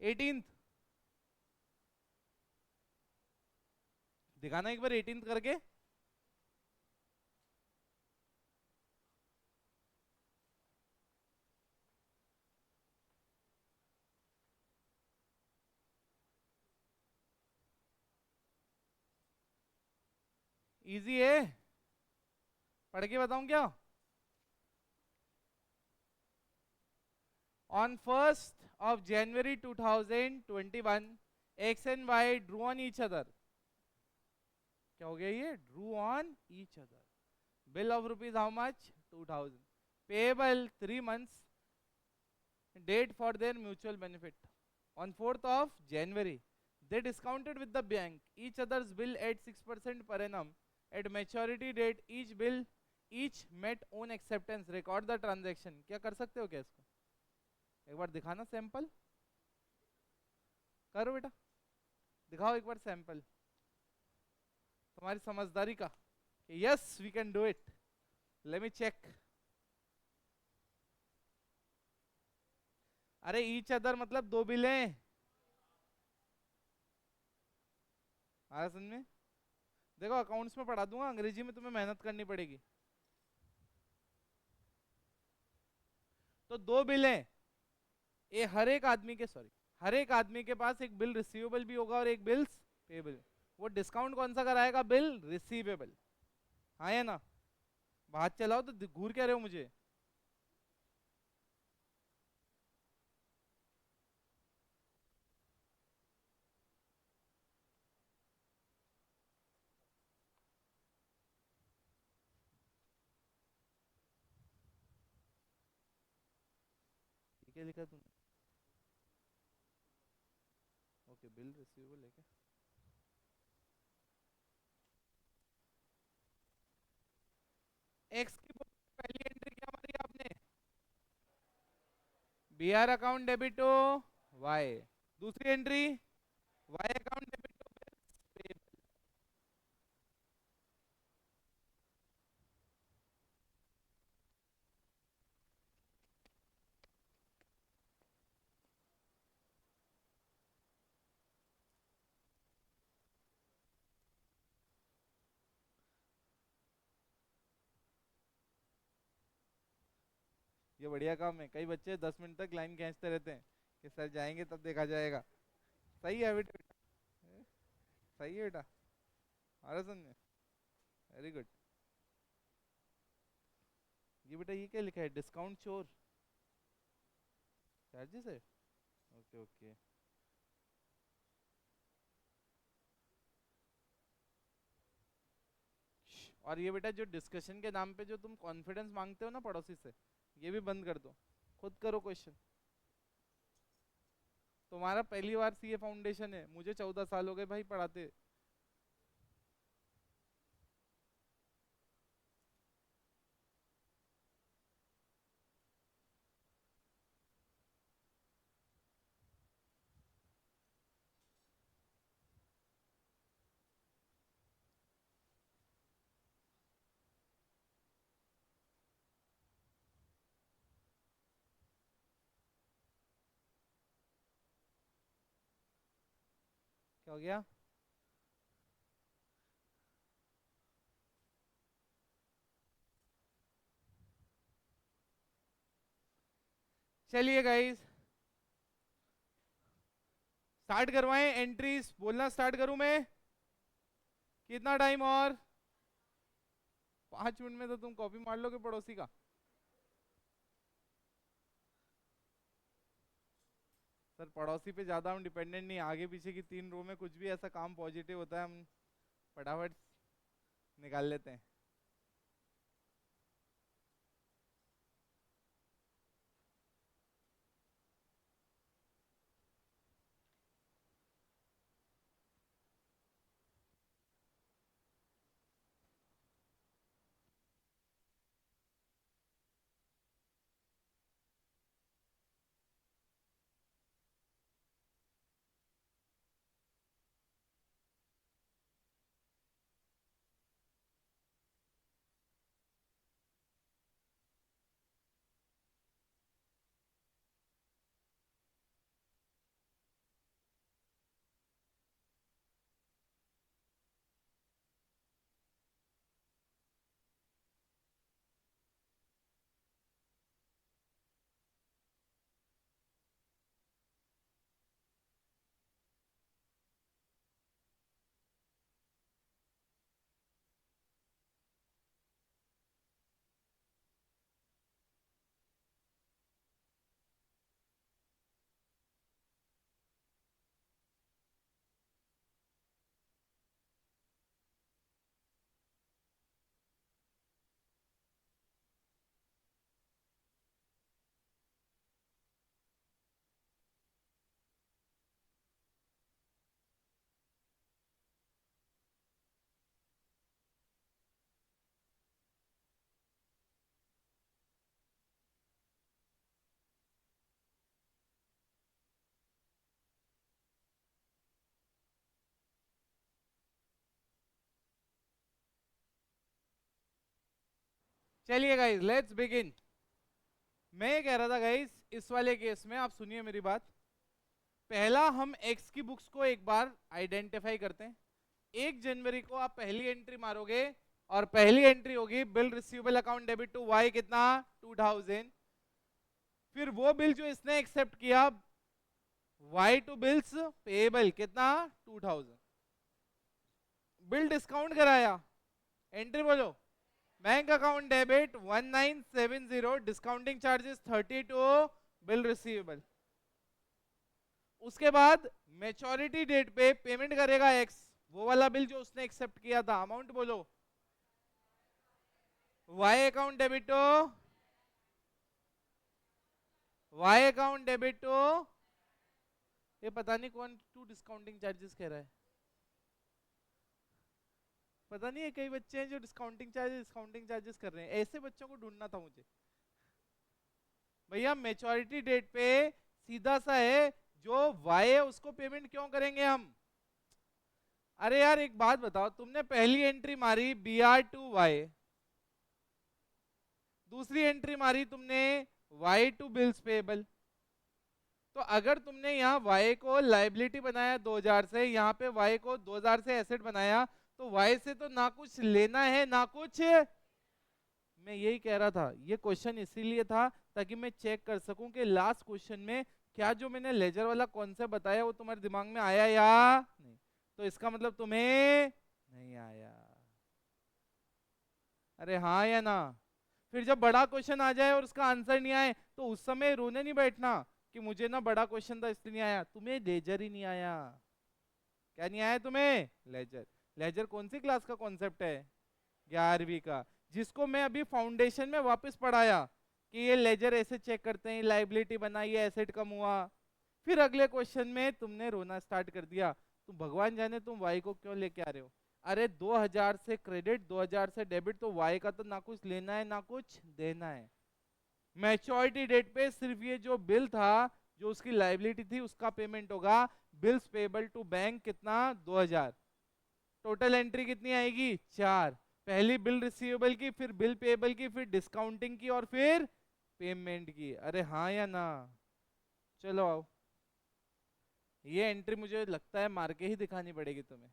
18th दिखाना एक बार 18th करके। इजी है, पढ़ के बताऊं क्या? On 1st of January 2021, X and Y drew on each other. क्या हो गया ये? Drew on each other. Bill of rupees how much? 2000. Payable 3 months. Date for their mutual benefit. On 4th of January, they discounted with the bank each other's bill at 6% per annum. At maturity date, each met own acceptance. Record the transaction. क्या कर सकते हो क्या इसको? एक बार दिखाना sample, करो बेटा, दिखाओ एक बार सैंपल तुम्हारी समझदारी का। Yes we can do it, let me check. अरे ईच अदर मतलब दो बिलें, आया समझ में? देखो अकाउंट्स में पढ़ा दूंगा, अंग्रेजी में तुम्हें मेहनत करनी पड़ेगी। तो दो बिलें, ये हर एक आदमी के, सॉरी, हर एक आदमी के पास एक बिल रिसीवेबल भी होगा और एक बिल्स पेबल। वो डिस्काउंट कौन सा कराएगा? Bill receivable. हाँ या ना? बात चलाओ तो घूर क्या रहे हो मुझे? क्या लिखा तुमने? ओके, बिल रिसीवेबल है क्या? एक्स की बुक में पहली एंट्री क्या मारी आपने? B R account debit to Y. दूसरी entry Y account debit to bills. ये बढ़िया काम है, कई बच्चे 10 मिनट तक लाइन खींचते रहते हैं कि सर जाएंगे तब देखा जाएगा। सही है बेटा, सही है बेटा, आ रहा समझ में? Very good. ये बेटा ये क्या लिखा है? डिस्काउंट चोर चार्जेस है। Okay okay. और ये बेटा जो डिस्कशन के नाम पे जो तुम कॉन्फिडेंस मांगते हो ना पड़ोसी से, ये भी बंद कर दो, खुद करो क्वेश्चन। तुम्हारा पहली बार सीए फाउंडेशन है, मुझे 14 साल हो गए भाई पढ़ाते। क्या हो गया? चलिए गाइस, स्टार्ट करवाएं एंट्रीज, बोलना स्टार्ट करूं मैं? कितना टाइम और? 5 मिनट में तो तुम कॉपी मार लोगे पड़ोसी का। सर पड़ोसी पे ज्यादा हम डिपेंडेंट नहीं, आगे पीछे की 3 रो में कुछ भी ऐसा काम पॉजिटिव होता है हम फटाफट निकाल लेते हैं। चलिए गाइस लेट्स बिगिन। मैं ये कह रहा था गाइस, इस वाले केस में आप सुनिए मेरी बात। पहला हम एक्स की बुक्स को एक बार आइडेंटिफाई करते हैं। 1 जनवरी को आप पहली एंट्री मारोगे और पहली एंट्री होगी bill receivable account debit to Y, कितना 2000। फिर वो बिल जो इसने एक्सेप्ट किया वाई टू बिल्स पेएबल, कितना 2000। बिल डिस्काउंट कराया, एंट्री बोलो bank account debit 1970, discounting charges 32, bill receivable. उसके बाद मेच्योरिटी डेट पे पेमेंट करेगा एक्स, वो वाला बिल जो उसने एक्सेप्ट किया था, अमाउंट बोलो Y account debit to, Y account debit to, ये पता नहीं कौन टू डिस्काउंटिंग चार्जेस कह रहा है, पता नहीं है। कई बच्चे हैं जो डिस्काउंटिंग चार्जेस कर रहे हैं, ऐसे बच्चों को ढूंढना था मुझे। भैया मेच्योरिटी डेट पे सीधा सा है, जो वाई है उसको पेमेंट क्यों करेंगे हम। अरे यार एक बात बताओ, तुमने पहली एंट्री मारी BR टू वाई, दूसरी एंट्री मारी तुमने वाई टू बिल्स पेबल। तो अगर तुमने यहाँ वाई को लाइबिलिटी बनाया 2000 से, यहाँ पे वाई को 2000 से एसेट बनाया, तो वाई से तो ना कुछ लेना है ना कुछ। मैं यही कह रहा था, ये क्वेश्चन इसीलिए था ताकि मैं चेक कर सकूं कि लास्ट क्वेश्चन में क्या जो मैंने लेजर वाला कॉन्सेप्ट बताया वो तुम्हारे दिमाग में आया या नहीं। तो इसका मतलब तुम्हें नहीं आया। अरे हाँ या ना। फिर जब बड़ा क्वेश्चन आ जाए और उसका आंसर नहीं आए तो उस समय रोने नहीं बैठना कि मुझे ना बड़ा क्वेश्चन था इसलिए नहीं आया। तुम्हें लेजर ही नहीं आया। क्या नहीं आया तुम्हें? लेजर। लेजर कौन सी क्लास का कॉन्सेप्ट है? 11वीं का, जिसको मैं अभी फाउंडेशन में वापस पढ़ाया कि ये लेजर ऐसे चेक करते हैं, लाइबिलिटी बनाई, एसेट कम हुआ। फिर अगले क्वेश्चन में तुमने रोना स्टार्ट कर दिया। तुम भगवान जाने तुम वाई को क्यों लेके आ रहे हो। अरे 2000 से क्रेडिट 2000 से डेबिट, तो वाई का तो ना कुछ लेना है ना कुछ देना है। मैच्योरिटी डेट पे सिर्फ ये जो बिल था, जो उसकी लाइबिलिटी थी, उसका पेमेंट होगा। बिल्स पेबल टू बैंक कितना 2000। टोटल एंट्री कितनी आएगी? 4। पहली बिल रिसीवेबल की, फिर बिल पेबल की, फिर डिस्काउंटिंग की और फिर पेमेंट की। अरे हाँ या ना। चलो आओ, ये एंट्री मुझे लगता है मार के ही दिखानी पड़ेगी तुम्हें।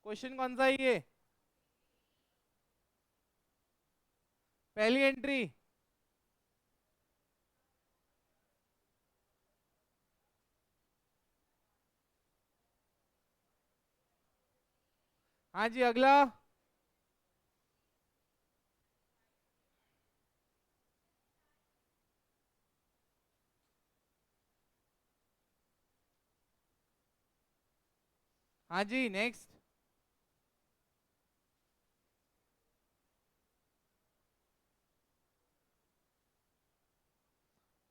क्वेश्चन कौन सा है ये? पहली एंट्री। हाँ जी अगला। हाँ जी नेक्स्ट।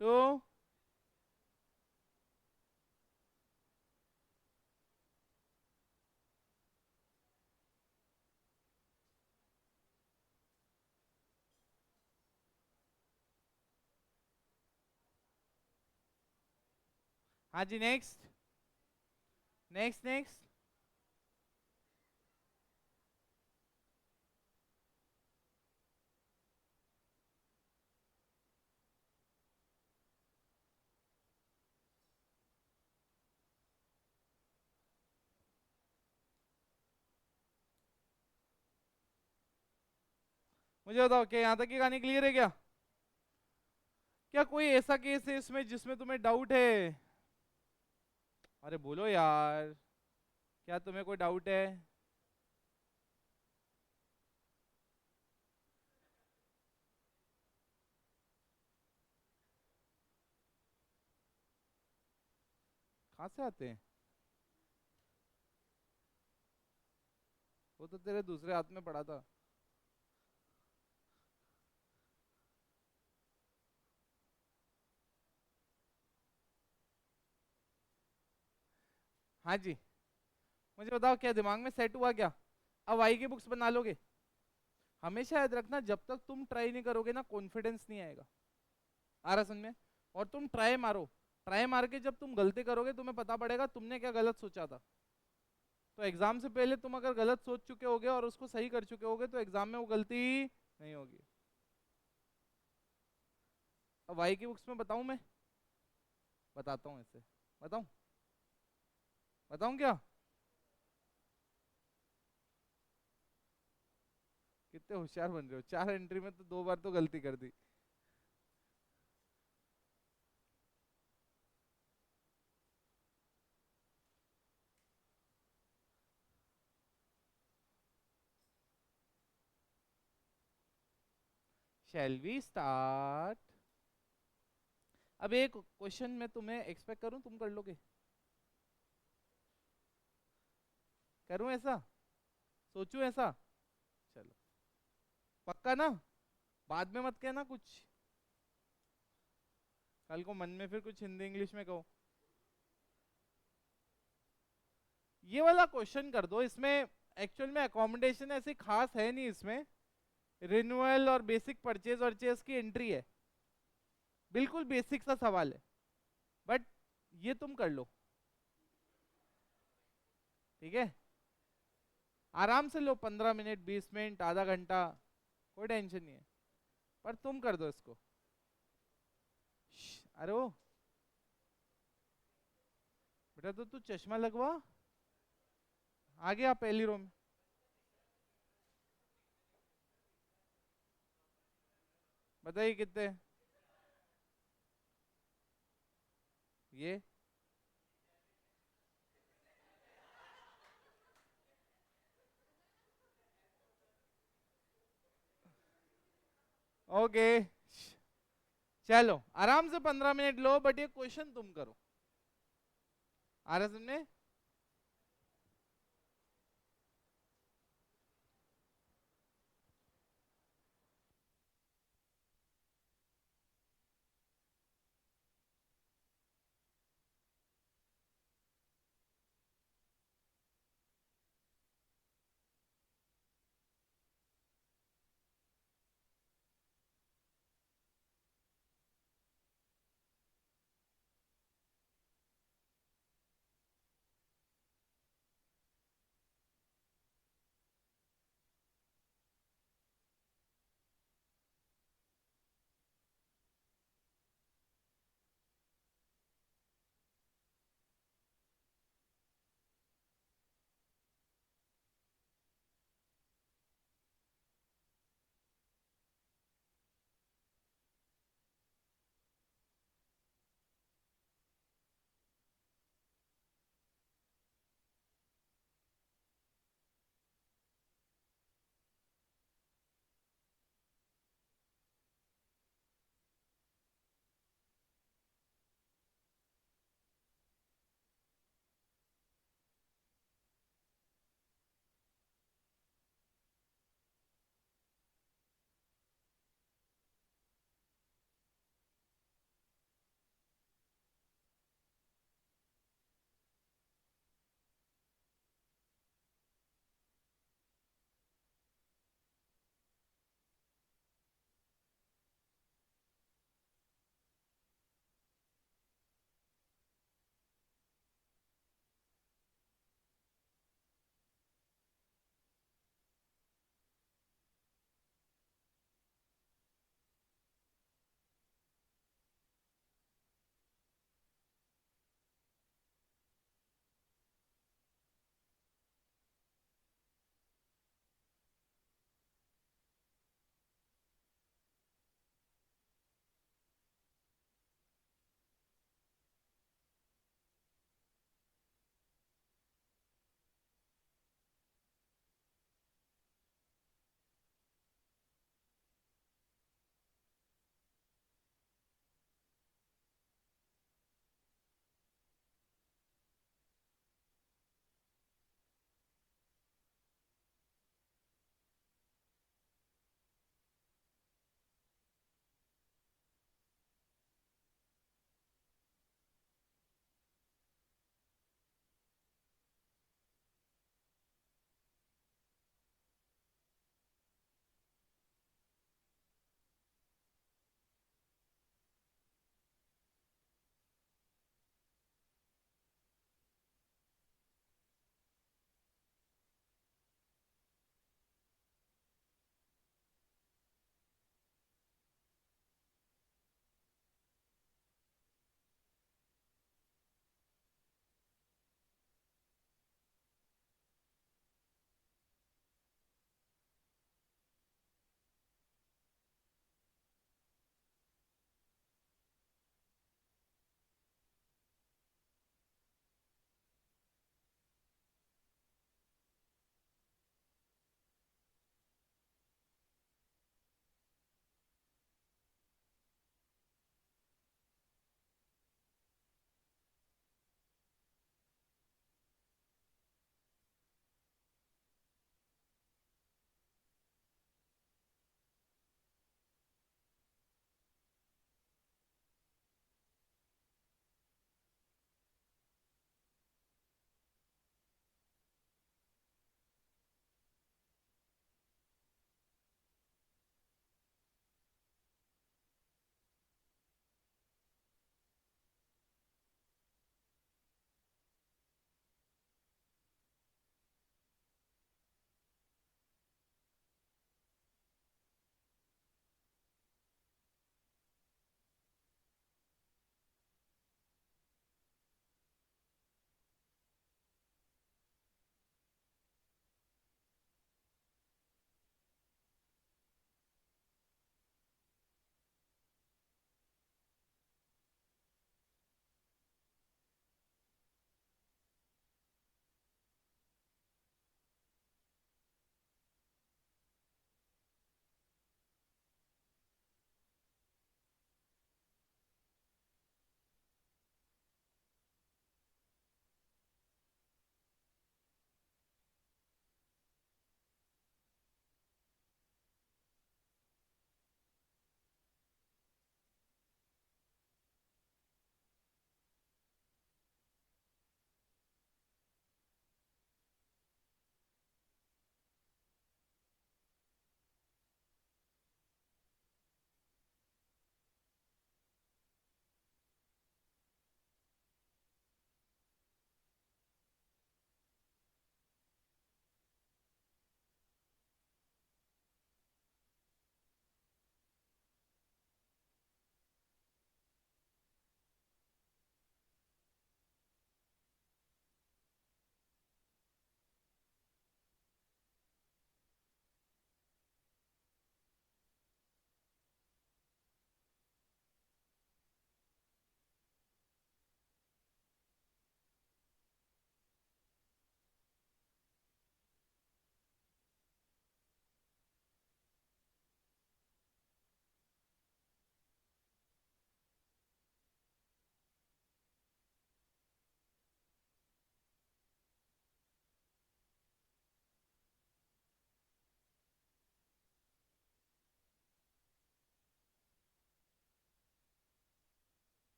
टू। हाँ जी नेक्स्ट नेक्स्ट नेक्स्ट। मुझे बताओ क्या यहाँ तक की कहानी क्लियर है क्या? क्या कोई ऐसा केस है इसमें जिसमें तुम्हें डाउट है? अरे बोलो यार, क्या तुम्हें कोई डाउट है? कहाँ से आते हैं? वो तो तेरे दूसरे हाथ में पड़ा था। हाँ जी। मुझे बताओ क्या दिमाग में सेट हुआ क्या? अब आई की बुक्स बना लोगे? हमेशा याद रखना, जब तक तुम ट्राई नहीं करोगे ना कॉन्फिडेंस नहीं आएगा। आ रहा समझ में? और तुम ट्राई मारो, ट्राई मार के जब तुम गलती करोगे तुम्हें पता पड़ेगा तुमने क्या गलत सोचा था। तो एग्जाम से पहले तुम अगर गलत सोच चुके होगे और उसको सही कर चुके होगे तो एग्जाम में वो गलती नहीं होगी। अब वाई की बुक्स में बताऊं मैं? बताता हूँ ऐसे। बताऊं? बताऊं क्या? कितने होशियार बन रहे हो, 4 एंट्री में तो 2 बार तो गलती कर दी। Shall we start? अब एक क्वेश्चन मैं तुम्हें एक्सपेक्ट करूं, तुम कर लोगे? करूं ऐसा? सोचूं ऐसा? चलो। पक्का ना? बाद में मत कहना कुछ, कल को मन में फिर कुछ हिंदी इंग्लिश में कहो। ये वाला क्वेश्चन कर दो, इसमें एक्चुअल में अकोमोडेशन ऐसी खास है नहीं इसमें। रिन्यूअल और बेसिक परचेज वर्चेज की एंट्री है, बिल्कुल बेसिक सा सवाल है, बट ये तुम कर लो। ठीक है, आराम से लो, 15 मिनट 20 मिनट आधा घंटा, कोई टेंशन नहीं है, पर तुम कर दो इसको। अरे ओ बेटा, तो तू चश्मा लगवा। आ गया पहली रो में। बताइए कितने? ये ओके, चलो आराम से 15 मिनट लो, बट ये क्वेश्चन तुम करो। आ रहा सुनने?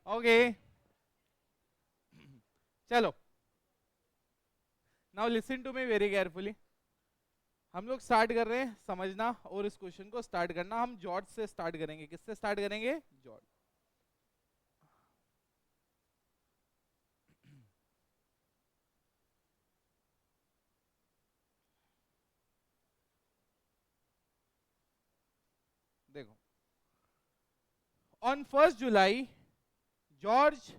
ओके चलो, now listen to me very carefully. हम लोग स्टार्ट कर रहे हैं समझना और इस क्वेश्चन को स्टार्ट करना। हम जॉर्ज से स्टार्ट करेंगे। किससे स्टार्ट करेंगे? जॉर्ज। देखो, on 1st July George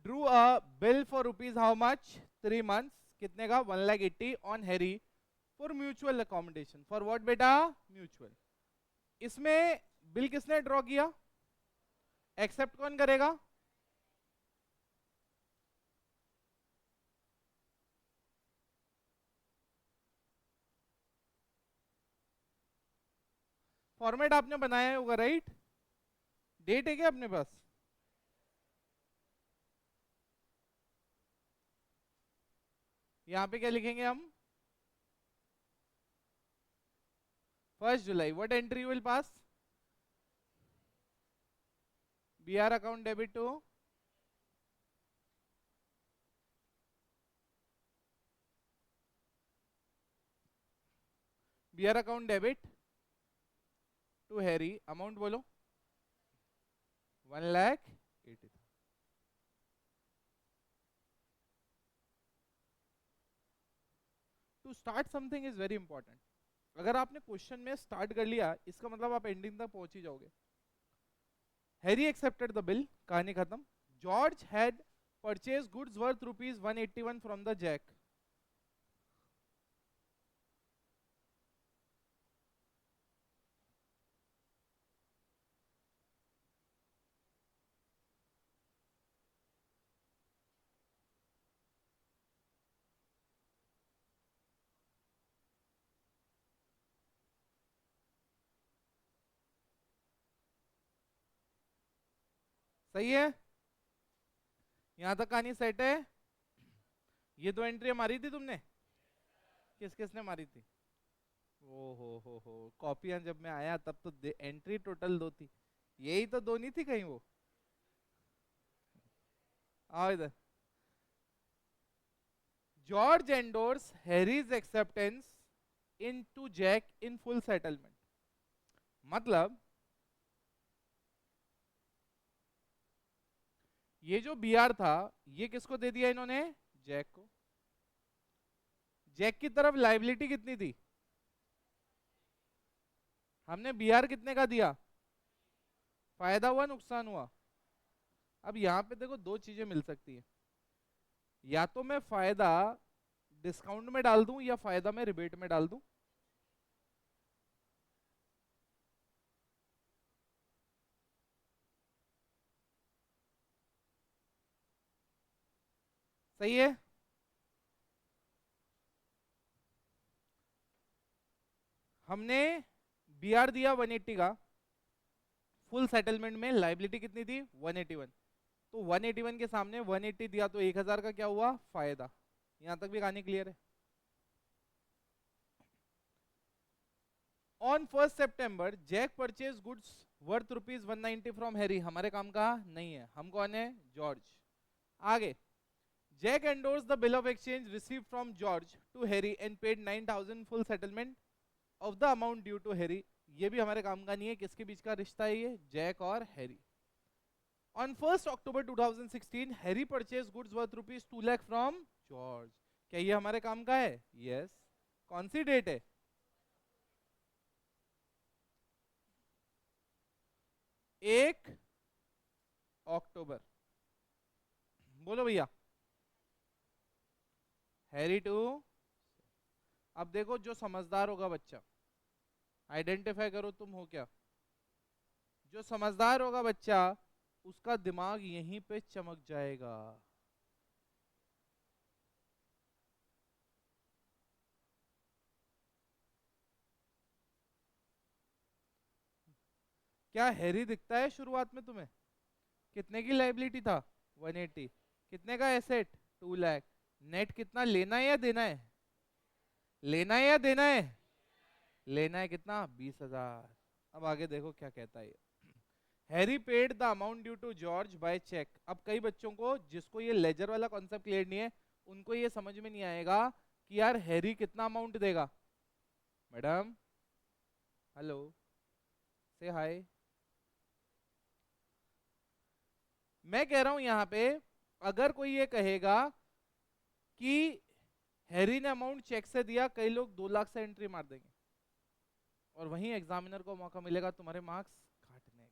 drew a bill for rupees how much? 3 months। कितने का? 1,80,000 on Harry for mutual accommodation. For what बेटा? म्यूचुअल। इसमें बिल किसने ड्रॉ किया? एक्सेप्ट कौन करेगा? फॉर्मेट आपने बनाया होगा राइट? डेट है क्या अपने पास? यहां पे क्या लिखेंगे हम? 1st जुलाई। What entry will pass? BR account debit to BR account debit to Harry. Amount बोलो। 1,80,000। To start something is very important. अगर आपने क्वेश्चन में स्टार्ट कर लिया, इसका मतलब आप एंडिंग तक पहुंच ही जाओगे। हैरी एक्सेप्टेड द बिल, कहानी खत्म। George had purchase goods worth rupees 181 from the Jack. सही है? यहां तक कहानी सेट है? ये दो एंट्री मारी थी तुमने? किस किसने मारी थी? ओ हो, कॉपियां जब मैं आया तब तो एंट्री टोटल 2 थी। यही तो 2 नहीं थी कहीं वो? आओ इधर। George endorse Harry's acceptance in to Jack in full settlement. मतलब ये जो बीआर था, ये किसको दे दिया इन्होंने? जैक को। जैक की तरफ लाइबिलिटी कितनी थी? हमने बीआर कितने का दिया? फायदा हुआ नुकसान हुआ? अब यहां पे देखो, दो चीजें मिल सकती है। या तो मैं फायदा डिस्काउंट में डाल दूं या फायदा में रिबेट में डाल दूं। सही है? हमने बीआर दिया 180 का, फुल सेटलमेंट में लाइबिलिटी कितनी थी? 181। तो 181 के सामने 180 दिया तो 1000 का क्या हुआ? फायदा। यहां तक भी कहानी क्लियर है? ऑन 1st सितंबर Jack purchase goods worth rupees 190 from Harry. हमारे काम का नहीं है। हम कौन है? जॉर्ज। आगे, Jack endorse the bill of exchange receive from George to Harry and paid 9,000 full settlement of the amount due to Harry. ये भी हमारे काम का नहीं है। किसके बीच का रिश्ता है ये? जैक और Harry. On 1st October 2016 Harry purchase goods worth rupees 2 lakh from George. क्या ये हमारे काम का है? यस। कौन सी डेट है? 1 अक्टूबर। बोलो भैया। Harry to. अब देखो, जो समझदार होगा बच्चा, आइडेंटिफाई करो तुम हो क्या। जो समझदार होगा बच्चा, उसका दिमाग यहीं पे चमक जाएगा। क्या हैरी दिखता है शुरुआत में तुम्हें? कितने की लाइबिलिटी था? 180। कितने का एसेट? 2 लाख। नेट कितना लेना है या देना है? लेना है या देना है? लेना है। कितना? 20,000। अब आगे देखो क्या कहता है ये। Harry paid the amount due to George by cheque. अब कई बच्चों को जिसको ये लेजर वाला कॉन्सेप्ट क्लियर नहीं है, उनको ये समझ में नहीं आएगा कि यार हैरी कितना अमाउंट देगा। मैडम हेलो, से हाय। मैं कह रहा हूं यहां पे अगर कोई ये कहेगा कि हैरी ने अमाउंट चेक से दिया, कई लोग 2 लाख से एंट्री मार देंगे और वहीं एग्जामिनर को मौका मिलेगा तुम्हारे मार्क्स काटने का।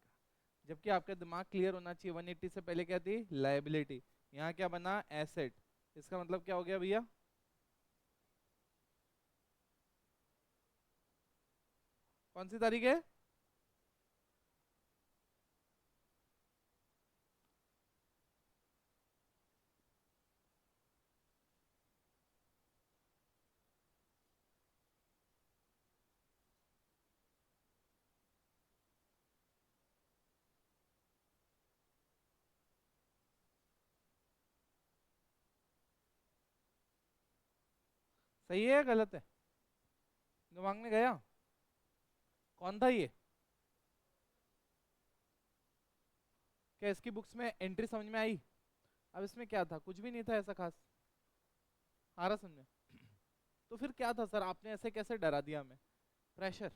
जबकि आपका दिमाग क्लियर होना चाहिए, 180 से पहले क्या थी, लायबिलिटी, यहाँ क्या बना, एसेट। इसका मतलब क्या हो गया भैया, कौन सी तारीख है, सही है या गलत है, दिमाग में गया, कौन था ये, क्या इसकी बुक्स में एंट्री समझ में आई। अब इसमें क्या था, कुछ भी नहीं था ऐसा खास, आ रहा समझ में। तो फिर क्या था सर, आपने ऐसे कैसे डरा दिया हमें, प्रेशर,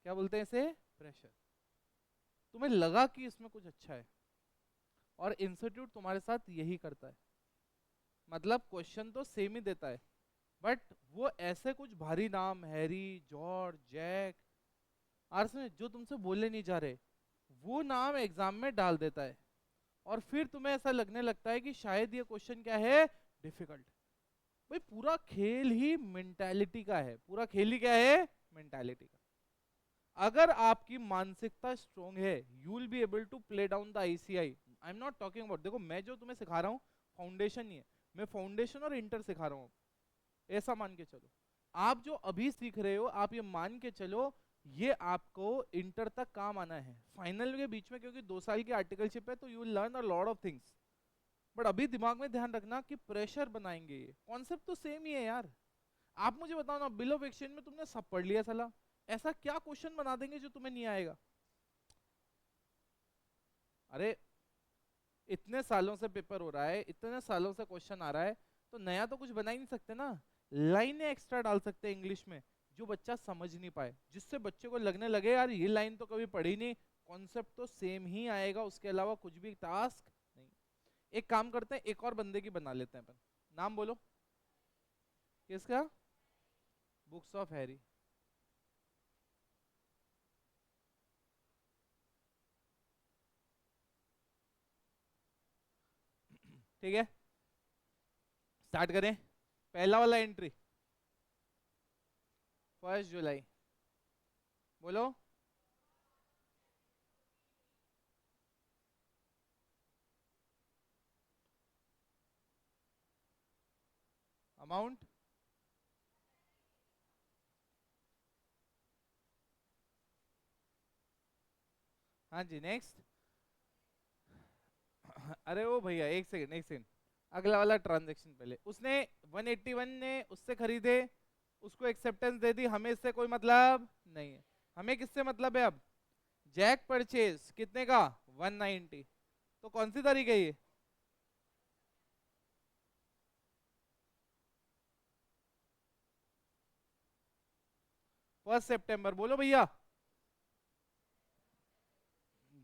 क्या बोलते हैं इसे, प्रेशर। तुम्हें लगा कि इसमें कुछ अच्छा है और इंस्टीट्यूट तुम्हारे साथ यही करता है, मतलब क्वेश्चन तो सेम ही देता है बट वो ऐसे कुछ भारी नाम, हैरी, जॉर्ज, जैक, आर्स में जो तुमसे बोले नहीं जा रहे, वो नाम एग्जाम में डाल देता है और फिर तुम्हें ऐसा लगने लगता है कि शायद ये क्वेश्चन क्या है, डिफिकल्ट। भाई पूरा खेल ही मेंटालिटी का है, पूरा खेल ही क्या है, मेंटालिटी का। अगर आपकी मानसिकता स्ट्रोंग है, you will be able to play down the ICI. I am not talking about, देखो मैं जो तुम्हें सिखा रहा हूँ फाउंडेशन नहीं है, मैं फाउंडेशन और इंटर सिखा रहा हूँ, ऐसा मान के चलो। आप जो अभी सीख रहे हो, आप ये मान के चलो ये आपको इंटर तक काम आना है, फाइनल के बीच में, क्योंकि 2 साल की आर्टिकलशिप है तो you will learn a lot of things. But अभी दिमाग में ध्यान रखना कि प्रेशर बनाएंगे, ये कॉन्सेप्ट तो सेम ही है यार। आप मुझे बताओ ना, बिल ऑफ एक्सचेंज में तुमने सब पढ़ लिया साला, ऐसा क्या क्वेश्चन बना देंगे जो तुम्हें नहीं आएगा। अरे इतने सालों से पेपर हो रहा है, इतने सालों से क्वेश्चन आ रहा है, तो नया तो कुछ बना ही नहीं सकते ना। लाइनें एक्स्ट्रा डाल सकते हैं इंग्लिश में जो बच्चा समझ नहीं पाए, जिससे बच्चे को लगने लगे यार ये लाइन तो कभी पढ़ी नहीं, कॉन्सेप्ट तो सेम ही आएगा, उसके अलावा कुछ भी टास्क नहीं। एक काम करते हैं, एक और बंदे की बना लेते हैं अपन, नाम बोलो किसका, बुक्स ऑफ हैरी। ठीक है, स्टार्ट करें। पहला वाला एंट्री 1 जुलाई, बोलो। अमाउंट, हाँ जी नेक्स्ट। अरे ओ भैया एक सेकंड, एक सेकंड, अगला वाला ट्रांजैक्शन पहले, उसने 181 ने उससे खरीदे, उसको एक्सेप्टेंस दे दी, हमें इससे कोई मतलब नहीं है। हमें किससे मतलब है अब, जैक परचेज कितने का, 190। तो कौन सी तारीख है ये, 1 सितंबर, बोलो भैया।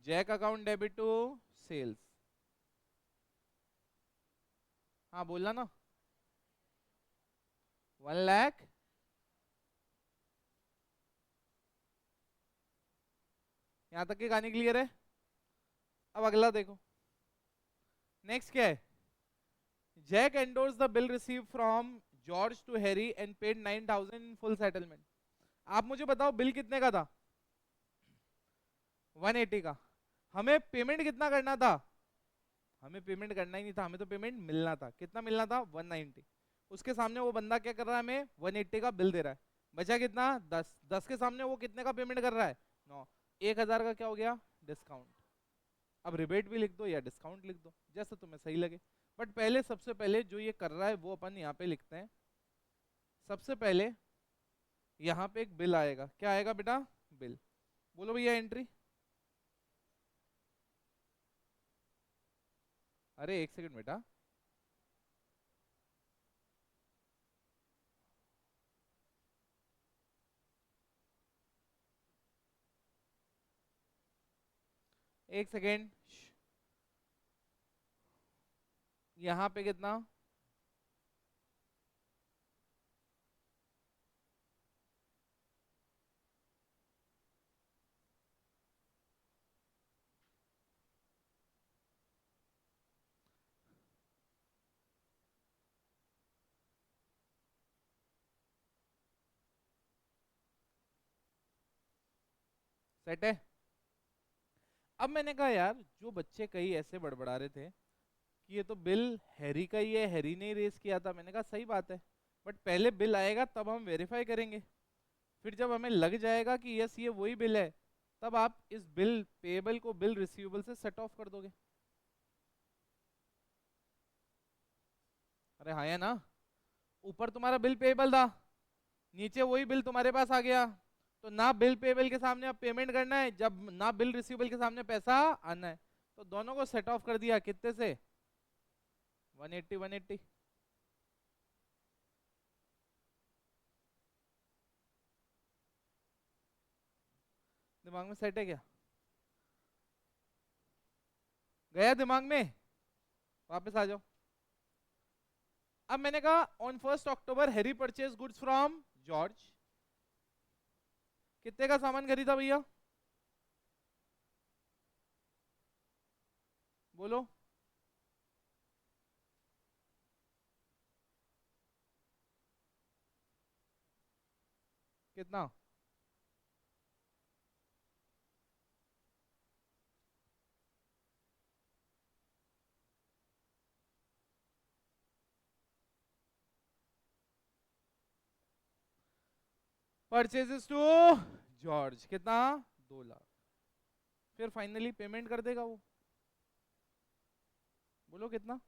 Jack account debit to sales, हाँ बोलना ना, 1 लाख। यहाँ तक की कहानी क्लियर है। अब अगला देखो, नेक्स्ट क्या है, Jack endorse the bill receive from George to Harry and paid 9,000 in full settlement. आप मुझे बताओ बिल कितने का था, 180 का। हमें पेमेंट कितना करना था, हमें पेमेंट करना ही नहीं था, हमें तो पेमेंट मिलना था, कितना मिलना था, 190। उसके सामने वो बंदा क्या कर रहा है, हमें 180 का बिल दे रहा है, बचा कितना, 10, 10 के सामने वो कितने का पेमेंट कर रहा है, 9, 1,000 का क्या हो गया, डिस्काउंट। अब रिबेट भी लिख दो या डिस्काउंट लिख दो, जैसे तुम्हें सही लगे। बट पहले, सबसे पहले जो ये कर रहा है वो अपन यहाँ पे लिखते हैं। सबसे पहले यहाँ पे एक बिल आएगा, क्या आएगा बेटा, बिल। बोलो भैया एंट्री, अरे एक सेकंड बेटा, एक सेकेंड। यहाँ पे कितना? सेट है। अब मैंने कहा यार, जो बच्चे कई ऐसे बड़बड़ा रहे थे कि ये तो बिल हैरी का ही है, हैरी ने ही रेस किया था, मैंने कहा सही बात है, बट पहले बिल आएगा तब हम वेरीफाई करेंगे। फिर जब हमें लग जाएगा कि यस ये वही बिल है, तब आप इस बिल पेएबल को बिल रिसीवेबल से सेट ऑफ कर दोगे। अरे हाँ या ना? ऊपर तुम्हारा बिल पेएबल था, नीचे वही बिल तुम्हारे पास आ गया, तो ना बिल पेएबल के सामने अब पेमेंट करना है, जब ना बिल रिसीवेबल के सामने पैसा आना है, तो दोनों को सेट ऑफ कर दिया। कितने से? 180 180। दिमाग में सेट है क्या? गया दिमाग में? वापस आ जाओ। अब मैंने कहा on 1 October Harry purchase goods from George. कितने का सामान खरीदा भैया? बोलो। कितना? परचेजेस टू जॉर्ज कितना? 2 लाख। फिर फाइनली पेमेंट कर देगा वो। बोलो कितना?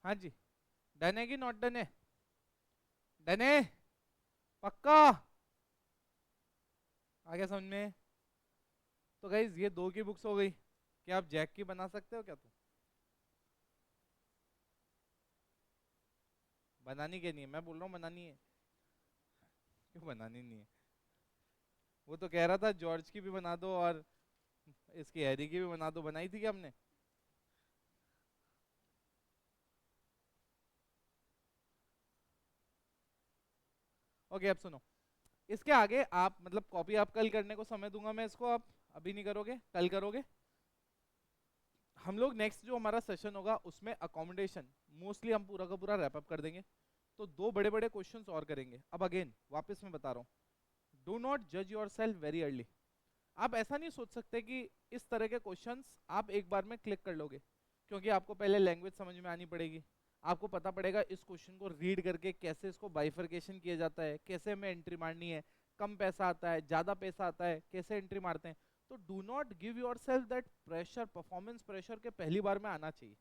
हाँ जी। डन है कि नॉट डन है? डन है? पक्का? आ गया समझ में? तो गाइज ये 2 की बुक्स हो गई। क्या आप जैक की बना सकते हो क्या? तुम बनानी क्या नहीं है? मैं बोल रहा हूँ बनानी है। क्यों बनानी नहीं है? वो तो कह रहा था जॉर्ज की भी बना दो और इसकी हैरी की भी बना दो। बनाई थी क्या हमने? ओके अब सुनो। इसके आगे आप मतलब कॉपी आप कल करने को समय दूंगा मैं इसको, आप अभी नहीं करोगे, कल करोगे। हम लोग नेक्स्ट जो हमारा सेशन होगा उसमें अकोमोडेशन मोस्टली हम पूरा का पूरा रैप अप कर देंगे। तो 2 बड़े बड़े क्वेश्चंस और करेंगे। अब अगेन वापस मैं बता रहा हूँ, डू नॉट जज योर सेल्फ वेरी अर्ली। आप ऐसा नहीं सोच सकते कि इस तरह के क्वेश्चंस आप एक बार में क्लिक कर लोगे, क्योंकि आपको पहले लैंग्वेज समझ में आनी पड़ेगी। आपको पता पड़ेगा इस क्वेश्चन को रीड करके कैसे इसको बाइफरकेशन किया जाता है, कैसे हमें एंट्री मारनी है, कम पैसा आता है ज्यादा पैसा आता है, कैसे एंट्री मारते हैं। तो do not give your self that pressure, performance pressure के पहली बार में आना चाहिए।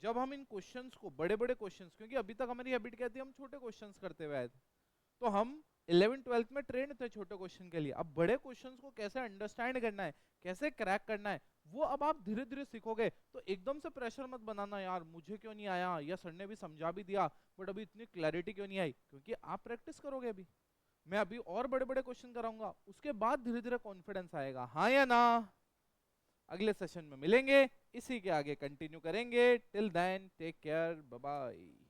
जब हम इन क्वेश्चंस को, बड़े बड़े क्वेश्चंस, क्योंकि अभी तक हमारी हैबिट क्या थी, हम छोटे क्वेश्चंस करते हुए आए थे, तो हम 11th 12th में ट्रेंड थे छोटे क्वेश्चन के लिए। अब बड़े क्वेश्चंस को कैसे अंडरस्टैंड करना है, कैसे क्रैक करना है, वो अब आप धीरे धीरे सीखोगे। तो एकदम से प्रेशर मत बनाना यार मुझे क्यों नहीं आया, या सर ने भी समझा भी दिया बट अभी इतनी क्लैरिटी क्यों नहीं आई, क्योंकि आप प्रैक्टिस करोगे अभी। मैं अभी और बड़े बड़े क्वेश्चन कराऊंगा, उसके बाद धीरे धीरे कॉन्फिडेंस आएगा। हाँ या ना? अगले सेशन में मिलेंगे, इसी के आगे कंटिन्यू करेंगे। Till then take care, bye bye.